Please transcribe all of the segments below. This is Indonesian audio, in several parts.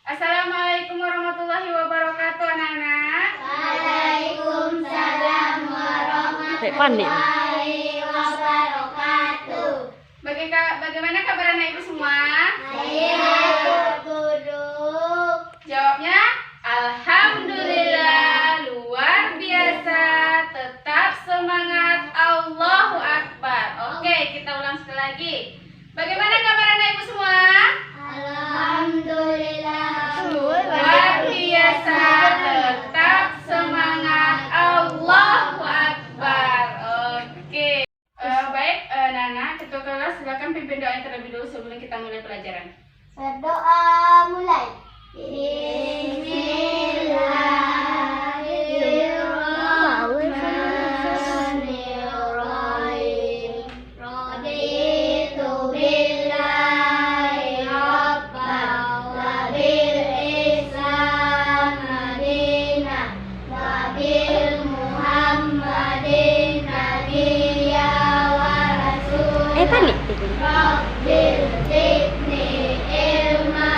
Assalamualaikum warahmatullahi wabarakatuh, anak-anak. Waalaikumsalam warahmatullahi wabarakatuh. Bagaimana kabar anak ibu semua? Baik, guru. Jawabnya alhamdulillah, luar biasa, tetap semangat, Allahu Akbar. Oke, kita ulang sekali lagi. Bagaimana kabar anak ibu semua? Alhamdulillah, Luar biasa, tetap semangat, Allahu Akbar. Oke. Baik, Nana, ketua kelas, silakan pimpin doa yang terlebih dulu sebelum kita mulai pelajaran. Berdoa mulai. Bismillahirrahmanirrahim. Raditu billahi rabban wa bil Islam madinah wa bil Muhammadin nabiyya wa rasulah. Rabbil zidni ilma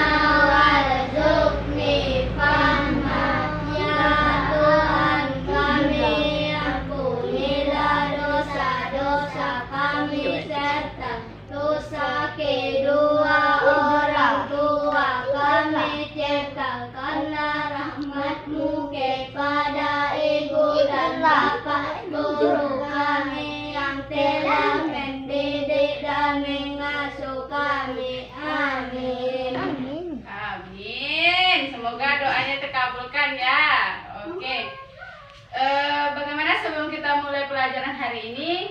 warzuqni fahma. Ya Tuhan kami, ampunilah dosa-dosa kami serta dosa kedua orang tua kami, ciptakanlah rahmat-Mu kepada ibu dan bapak guru kami yang telah mendidik dan mengasuh kami. Amin. Amin. Semoga doanya terkabulkan ya. Oke. Bagaimana sebelum kita mulai pelajaran hari ini?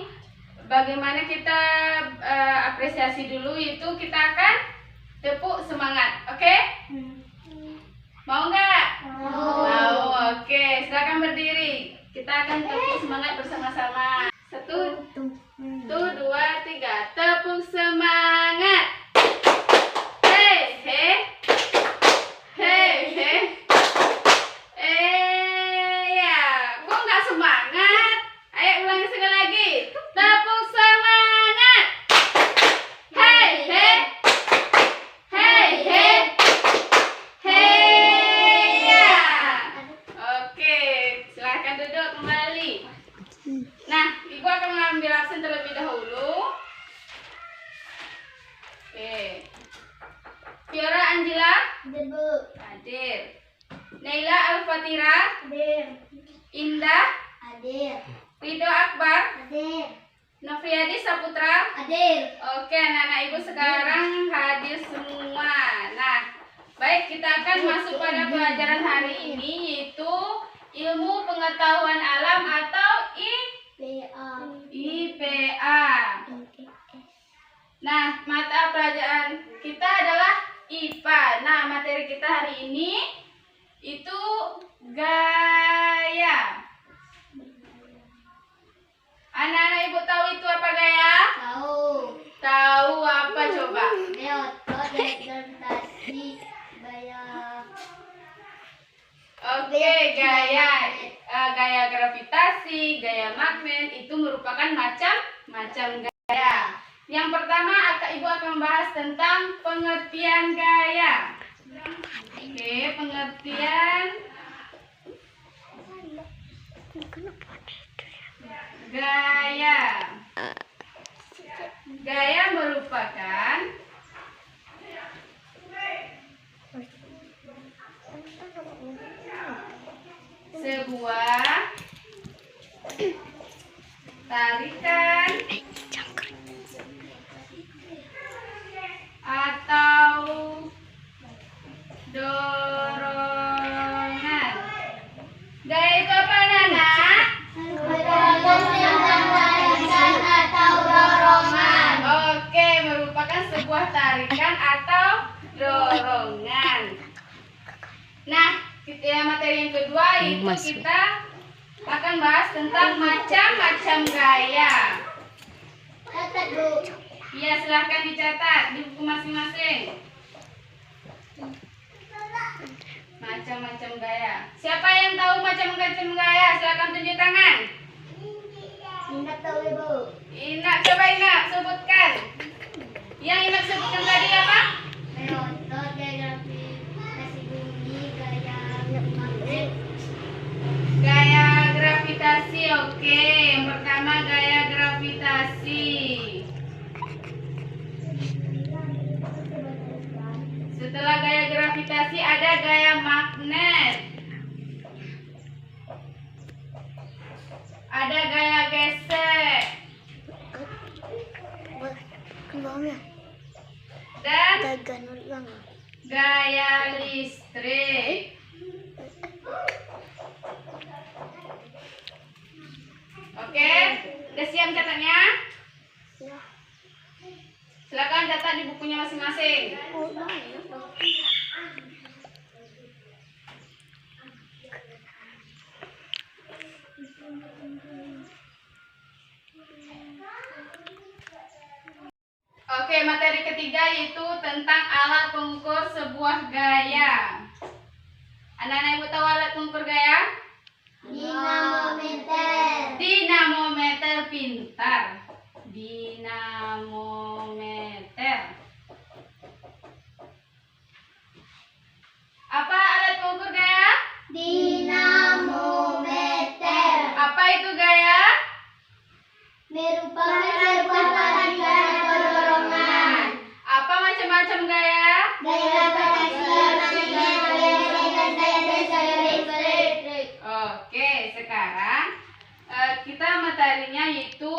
Bagaimana kita apresiasi dulu, itu kita akan tepuk semangat. Oke? Mau nggak? Mau. Oke, silakan berdiri. Kita akan tepuk semangat bersama-sama. 1, 2, 3. Tepuk semangat. Hei, hei. Hei, hei. Ya, kok nggak semangat? Ayo ulangi sekali lagi. Tepuk semangat. Hei, hei. Hei, hei. Hei, ya. Oke, silahkan duduk kembali. Nah, ibu akan mengambil absen terlebih dahulu. Oke. Fiora Anjila hadir. Naila Al-Fatira Hadir. Indah. Hadir. Ridho Akbar. Hadir. Nofriadi Saputra. Hadir. Oke, anak-anak ibu sekarang hadir semua. Nah, baik, kita akan masuk pada pelajaran hari ini, yaitu ilmu pengetahuan alam atau IPA. Nah, mata pelajaran kita adalah IPA. Nah, materi kita hari ini itu gaya. Anak-anak ibu tahu itu apa gaya? Tahu. Tahu apa coba? Representasi gaya. Oke, gaya gravitasi, gaya magnet itu merupakan macam-macam gaya. Yang pertama, ibu akan membahas tentang pengertian gaya. Oke, pengertian gaya. Gaya merupakan sebuah tarikan atau dorongan. Gaya itu apa, Nana? Tarikan atau dorongan. Oke, merupakan sebuah tarikan atau dorongan. Nah, materi yang kedua itu kita akan bahas tentang macam-macam gaya. Catat, Bu. Iya, silahkan dicatat di buku masing-masing. Macam-macam gaya. Siapa yang tahu macam-macam gaya? Silahkan tunjuk tangan. Ingat tahu, Ibu. Inak, coba Inak sebutkan. Yang Inak sebutkan tadi apa? Meotot, gravitasi, Oke, yang pertama gaya gravitasi. Setelah gaya gravitasi ada gaya magnet. Ada gaya gesek. Dan gaya listrik. Oke, udah siap catatnya? Silakan catat di bukunya masing-masing. Oke, materi ketiga yaitu tentang alat pengukur sebuah gaya. Anak-anak ibu tahu alat pengukur gaya? Dinamometer. Dinamometer, pintar. Dinamometer. Apa alat pengukur gaya? Dinamometer. Apa itu gaya? Merupakan sebuah parameter atau dorongan. Apa macam-macam gaya? Gaya gravitasi, magnet, gaya dan gaya listrik. Oke, sekarang kita materinya yaitu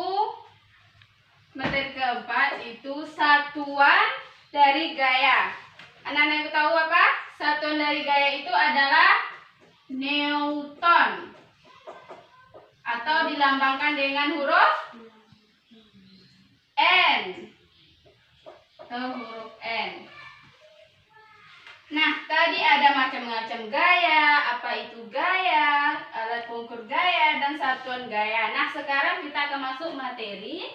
materi keempat itu satuan dari gaya. Anak-anak ibu tahu apa? Satuan dari gaya itu adalah Newton atau dilambangkan dengan huruf N atau huruf N. Nah, tadi ada macam-macam gaya, apa itu gaya, alat pengukur gaya, dan satuan gaya. Nah, sekarang kita akan masuk materi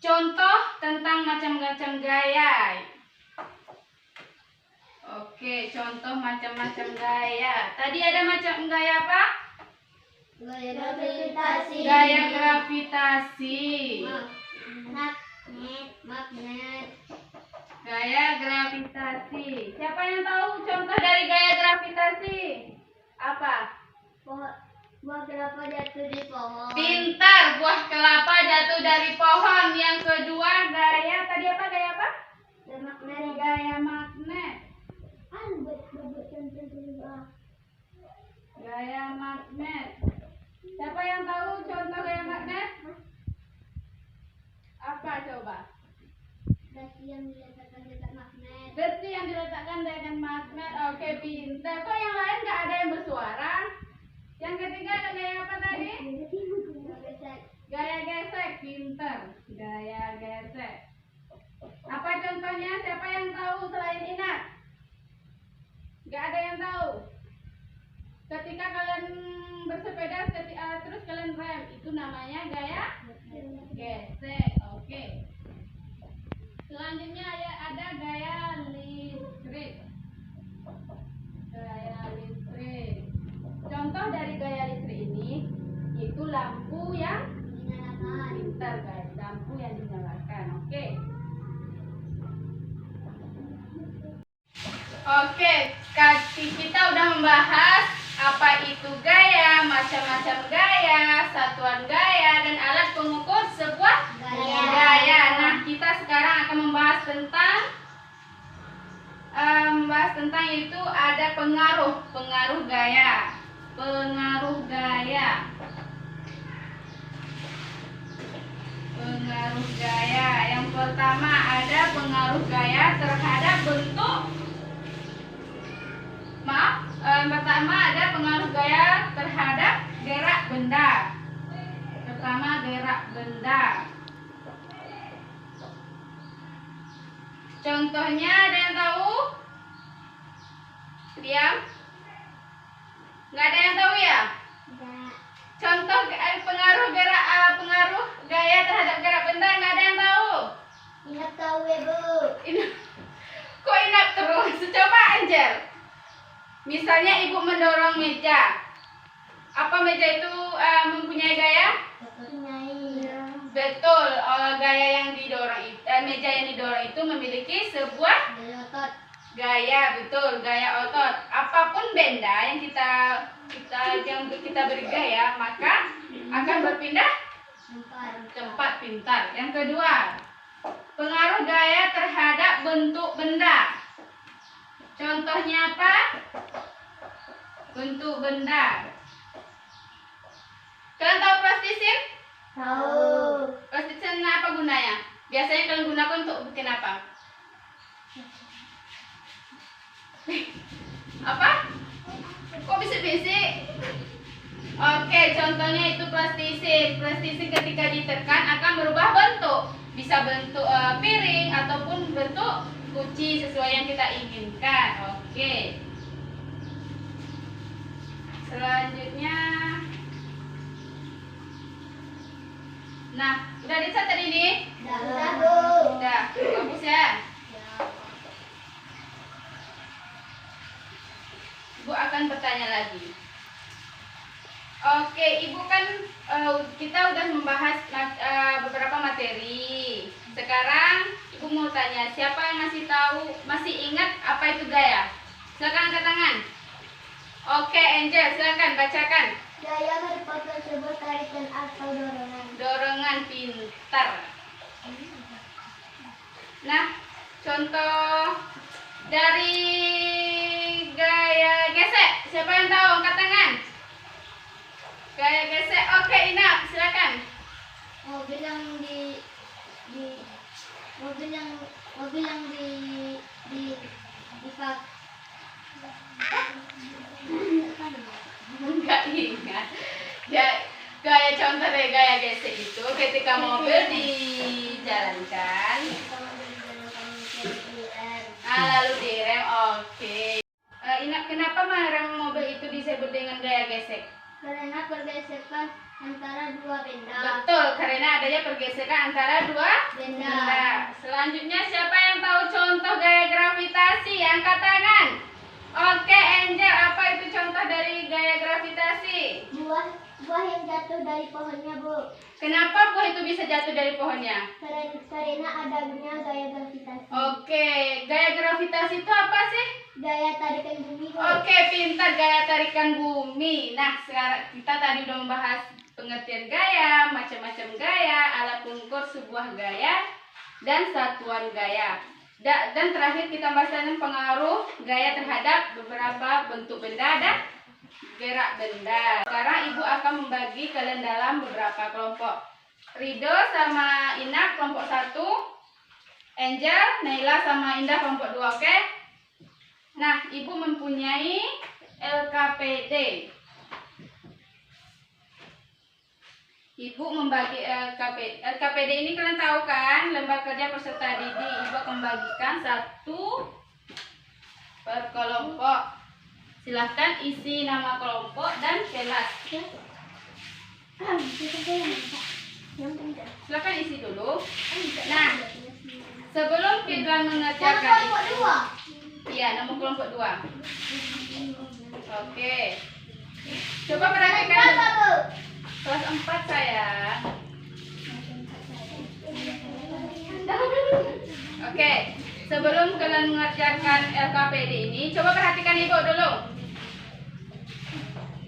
contoh tentang macam-macam gaya. Oke, contoh macam-macam gaya. Tadi ada macam gaya apa? Gaya gravitasi. Gaya gravitasi. Magnet. Gaya gravitasi. Siapa yang tahu contoh dari gaya gravitasi? Apa? Buah kelapa jatuh di pohon. Pintar, buah kelapa jatuh dari pohon. Yang kedua gaya, tadi apa? Gaya apa? Magnet. Gaya magnet. Gaya magnet. Siapa yang tahu contoh gaya magnet? Apa coba? Besi yang diletakkan dekat magnet. Besi yang diletakkan dengan magnet. Oke, pintar. Kok yang lain nggak ada yang bersuara? Yang ketiga ada gaya apa tadi? Gaya gesek. Pintar. Gaya gesek. Apa contohnya? Siapa yang tahu selain Inat? Nggak ada yang tahu. Ketika kalian bersepeda, terus kalian rem, itu namanya gaya gesek. Oke. Selanjutnya ada gaya listrik. Gaya listrik. Contoh dari gaya listrik ini yaitu lampu yang Dinyalakan. pintar, guys. Lampu yang dinyalakan. Oke. Oke, kita udah membahas apa itu gaya, macam-macam gaya, satuan gaya, dan alat pengukur sebuah gaya. Nah, kita sekarang akan membahas tentang yaitu ada pengaruh gaya. Pengaruh gaya. Pengaruh gaya. Yang pertama ada pengaruh gaya terhadap bentuk. Pertama ada pengaruh gaya terhadap gerak benda. Pertama, gerak benda. Contohnya ada yang tahu? Diam? Nggak ada yang tahu ya? Contoh pengaruh gaya terhadap gerak benda, nggak ada yang tahu? Ingat tahu ya, Bu. Kok ingat terus? Coba Angel. Misalnya ibu mendorong meja. Apa meja itu mempunyai gaya? Betul. Gaya yang didorong meja yang didorong itu memiliki sebuah gaya, betul, gaya otot. Apapun benda yang kita beri gaya, maka akan berpindah Empat. tempat pintar. Yang kedua, pengaruh gaya terhadap bentuk benda. Contohnya apa? Bentuk benda. Kalian tahu plastisin? Tahu. Plastisin apa gunanya? Biasanya kalian gunakan untuk bikin apa? Apa? Kok bisik-bisik? Oke, contohnya itu plastisin. Plastisin ketika ditekan akan berubah bentuk. Bisa bentuk piring ataupun bentuk guci sesuai yang kita inginkan. Oke. Selanjutnya, nah, udah dicatat ini? Tahu. Udah, bagus ya. Ibu akan bertanya lagi. Oke, Ibu kan kita udah membahas beberapa materi. Sekarang Ibu mau tanya, siapa yang masih tahu, masih ingat apa itu gaya? Silakan angkat tangan. Oke, Angel, silakan bacakan. Gaya merupakan sebuah tarikan atau dorongan. Dorongan, pintar. Nah, contoh dari gaya gesek. Siapa yang tahu? Angkat tangan. Gaya gesek. Oke, Ina, silakan. Mobil yang di Enggak ingat. Ya, gaya contoh dari gaya gesek itu ketika mobil dijalankan, lalu direm. Oke. Ina, kenapa merem mobil itu disebut dengan gaya gesek? karena pergesekan antara dua benda. Betul, karena adanya pergesekan antara dua Benda. benda. Selanjutnya, siapa yang tahu contoh gaya gravitasi? Angkat tangan. Oke, Angel, apa itu contoh dari gaya gravitasi? Buah yang jatuh dari pohonnya, Bu. Kenapa buah itu bisa jatuh dari pohonnya? Karena adanya gaya gravitasi. Oke, gaya gravitasi itu apa sih? Gaya tarikan bumi, Bu. Oke, pintar, gaya tarikan bumi. Nah, sekarang kita tadi udah membahas pengertian gaya, macam-macam gaya, alat pengukur sebuah gaya, dan satuan gaya. Dan terakhir kita bahas tentang pengaruh gaya terhadap beberapa bentuk benda dan gerak benda. Sekarang Ibu akan membagi kalian dalam beberapa kelompok. Rido sama Ina kelompok 1, Angel, Naila sama Indah kelompok 2, oke? Nah, Ibu mempunyai LKPD. Ibu membagi LKPD ini kalian tahu kan, lembar kerja peserta didik. Ibu akan membagikan 1 per kelompok. Silahkan isi nama kelompok dan kelas. Silahkan isi dulu. Nah, sebelum kita mengerjakan itu, iya, nomor kelompok 2. Oke. Coba perhatikan kelas 4 sayang. Oke, sebelum kalian mengerjakan LKPD ini, coba perhatikan Ibu dulu.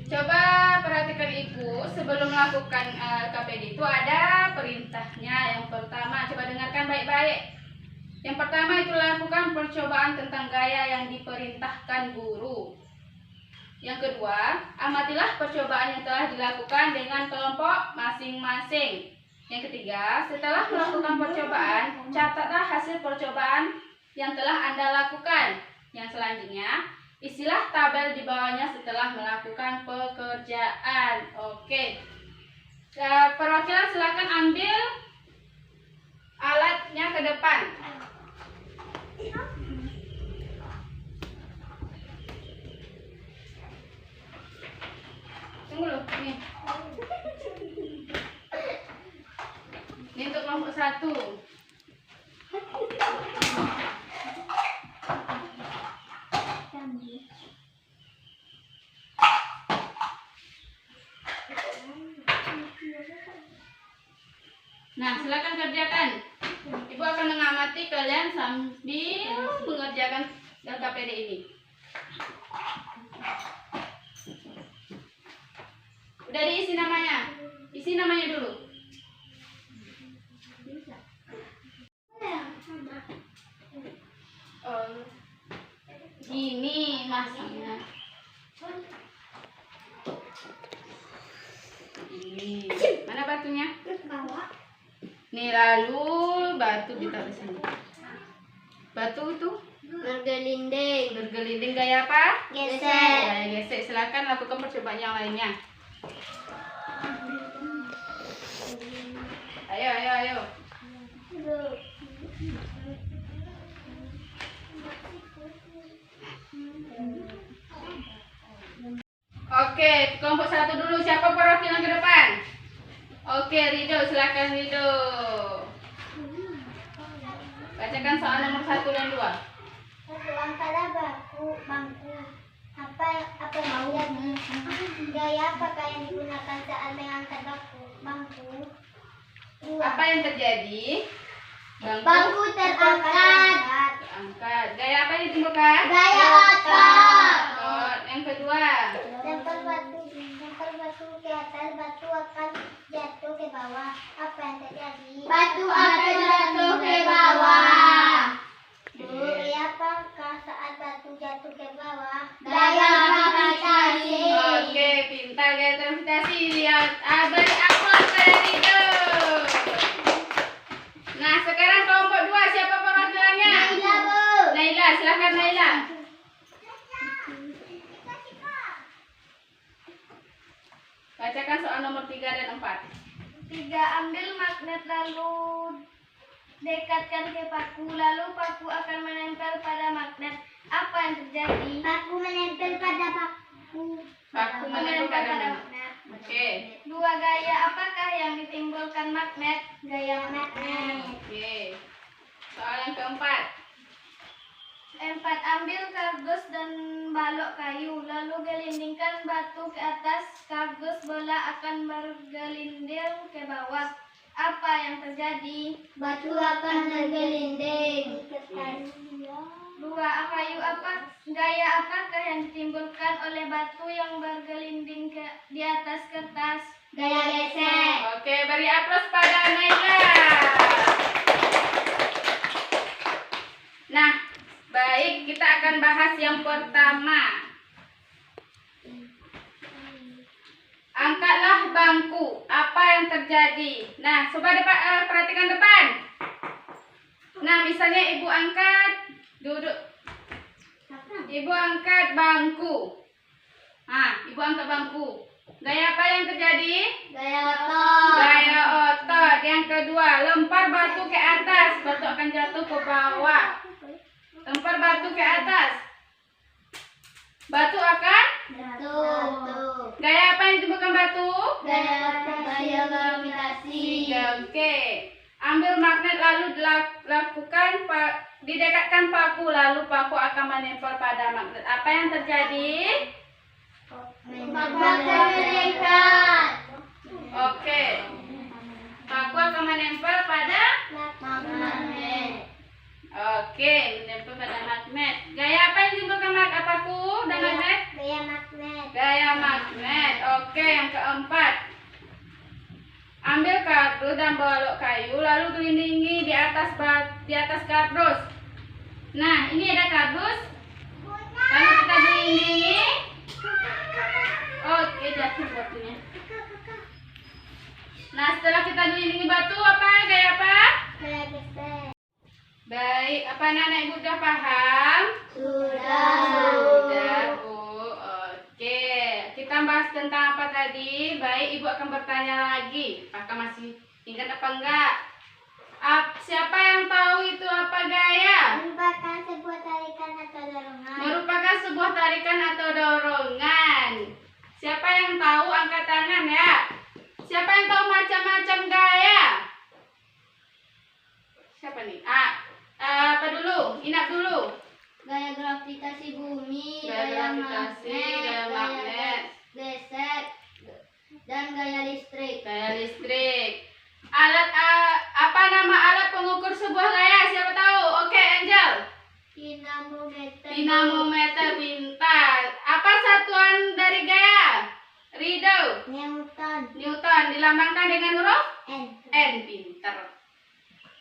Coba perhatikan Ibu, sebelum melakukan LKPD itu ada perintahnya. Yang pertama, coba dengarkan baik-baik. Yang pertama itu lakukan percobaan tentang gaya yang diperintahkan guru. Yang kedua, amatilah percobaan yang telah dilakukan dengan kelompok masing-masing. Yang ketiga, setelah melakukan percobaan, catatlah hasil percobaan yang telah Anda lakukan. Yang selanjutnya, isilah tabel di bawahnya setelah melakukan pekerjaan. Oke. Perwakilan silakan ambil alatnya ke depan. Tunggu loh, nih. Ini untuk kelompok 1. Nah, silakan kerjakan. Ibu akan mengamati kalian sambil mengerjakan LKPD ini. Udah diisi namanya? Isi namanya dulu. Bisa. Sama. Oh, gini masanya. Ini. Mana batunya? Bawa. Nih, lalu batu ditaruh sini. Batu itu bergelinding gaya apa? Gesek. Gaya gesek. Silakan lakukan percobaan yang lainnya. Ayo. Oke, kelompok 1 dulu. Siapa perwakilan ke depan? Oke, Rido, silakan Rido. Bacakan soal nomor 1 dan 2. Angkatlah bangku. Apa maunya? Gaya apakah yang digunakan saat mengangkat bangku? Apa yang terjadi? Bangku terangkat. Angkat. Gaya apa yang ditimbulkan? Gaya otot. Oh, yang kedua. Lempar batu ke atas, batu akan jatuh ke bawah. Apa yang terjadi? Batu akan jatuh ke bawah. Gaya apakah saat batu jatuh ke bawah? Gaya gravitasi. Oke, pintar gaya gravitasi. Lihat, beri aplaus pada Rido. Nah, sekarang kelompok 2. Siapa perwakilannya? Naila, Bu. Naila, silakan Naila. Bacakan soal nomor 3 dan 4. 3. Ambil magnet lalu dekatkan ke paku, lalu paku akan menempel pada magnet. Apa yang terjadi? Paku menempel pada paku. Paku menempel pada magnet. Oke. 2. Gaya apakah yang ditimbulkan magnet? Gaya magnet. Oke. Soal yang keempat. 4. Ambil kardus dan balok kayu, lalu gelindingkan batu ke atas kardus, bola akan bergelindir ke bawah. Apa yang terjadi? Batu akan tergelinding. 2. Gaya apakah yang ditimbulkan oleh batu yang bergelinding di atas kertas? Gaya gesek. Oke, beri aplaus pada Naila. Nah, baik, kita akan bahas yang pertama. Angkatlah bangku. Apa yang terjadi? Nah, coba perhatikan depan. Nah, misalnya ibu angkat, duduk. Ibu angkat bangku. Nah, ibu angkat bangku. Gaya apa yang terjadi? Gaya otot. Gaya otot. Yang kedua, lempar batu ke atas. Batu akan jatuh ke bawah. Lempar batu ke atas. Batu akan? Jatuh. Gaya apa yang ditemukan batu? Gaya gravitasi. Oke. Ambil magnet lalu didekatkan paku, lalu paku akan menempel pada magnet. Apa yang terjadi? Magnet meningkat. Oke. Paku akan menempel pada Magnet. Oke, menempel pada magnet. Gaya apa yang ditimbulkan paku dan magnet? Gaya magnet. Gaya magnet. Oke, yang keempat. Ambil kardus dan balok kayu, lalu gelindingi di atas kardus. Nah, ini ada kardus. Lalu kita gelindingi. Oke, jatuh batunya. Nah, setelah kita gelindingi batu, apa? Gaya apa? Gaya gesek. Baik, apa anak-anak ibu sudah paham? Sudah, Bu. Oke, kita bahas tentang apa tadi? Baik, ibu akan bertanya lagi. Apakah masih ingat apa enggak? Siapa yang tahu itu apa gaya? Merupakan sebuah tarikan atau dorongan. Merupakan sebuah tarikan atau dorongan. Siapa yang tahu angkat tangan ya? Siapa yang tahu macam-macam gaya? Siapa nih? Apa dulu? Inap dulu. Gaya gravitasi bumi, Gaya gravitasi, gaya magnet, gesek, dan gaya listrik. Gaya listrik. Apa nama alat pengukur sebuah gaya? Siapa tahu? Oke, Angel. Dinamometer. Dinamometer, pintar. Apa satuan dari gaya? Ridho. Newton dilambangkan dengan huruf N. Pinter.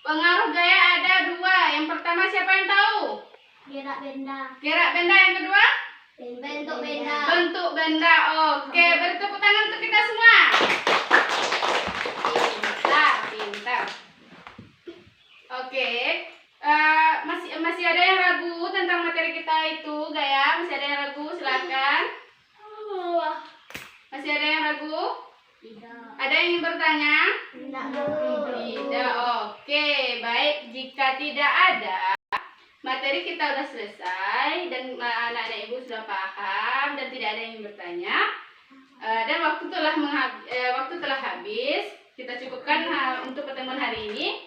Pengaruh gaya ada dua. Yang pertama siapa yang tahu? Gerak benda. Gerak benda. Yang kedua? Bentuk benda. Bentuk benda. Oke, beri tepuk tangan untuk kita semua. Pintar. Oke. Masih ada yang ragu tentang materi kita itu, Gaya? Masih ada yang ragu? Silakan. Masih ada yang ragu? Tidak. Ada yang ingin bertanya? Tidak. Oke, baik. Jika tidak ada, materi kita sudah selesai dan anak-anak ibu sudah paham dan tidak ada yang ingin bertanya. Dan waktu telah habis. Kita cukupkan untuk pertemuan hari ini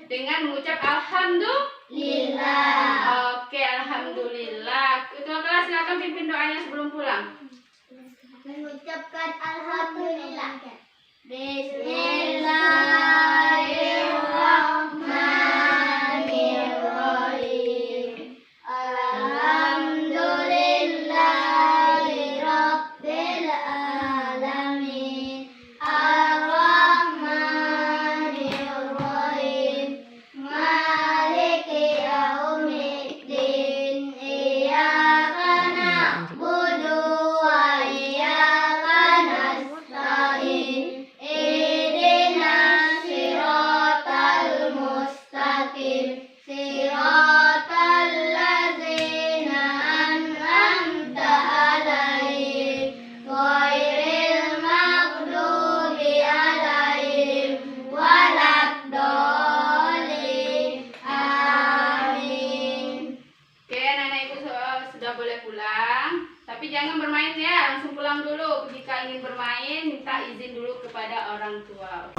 dengan mengucap alhamdulillah. Oke, alhamdulillah. Ketua kelas silakan pimpin doanya sebelum pulang. Mengucapkan alhamdulillah. Bismillahirrahmanirrahim. Alhamdulillahirabbil alamin. Arrahmanirrahim. Maliki yaumiddin. Iyyaka na'budu wa iyyaka nasta'in. Ihdinas siratal mustaqim. Siratal ladzina an'amta 'alaihim ghairil maghdubi 'alaihim waladdallin. Amin. Oke, anak-anak ibu sudah boleh pulang. Tapi jangan bermain ya, langsung pulang dulu. Jika ingin bermain, minta izin dulu kepada orang tua.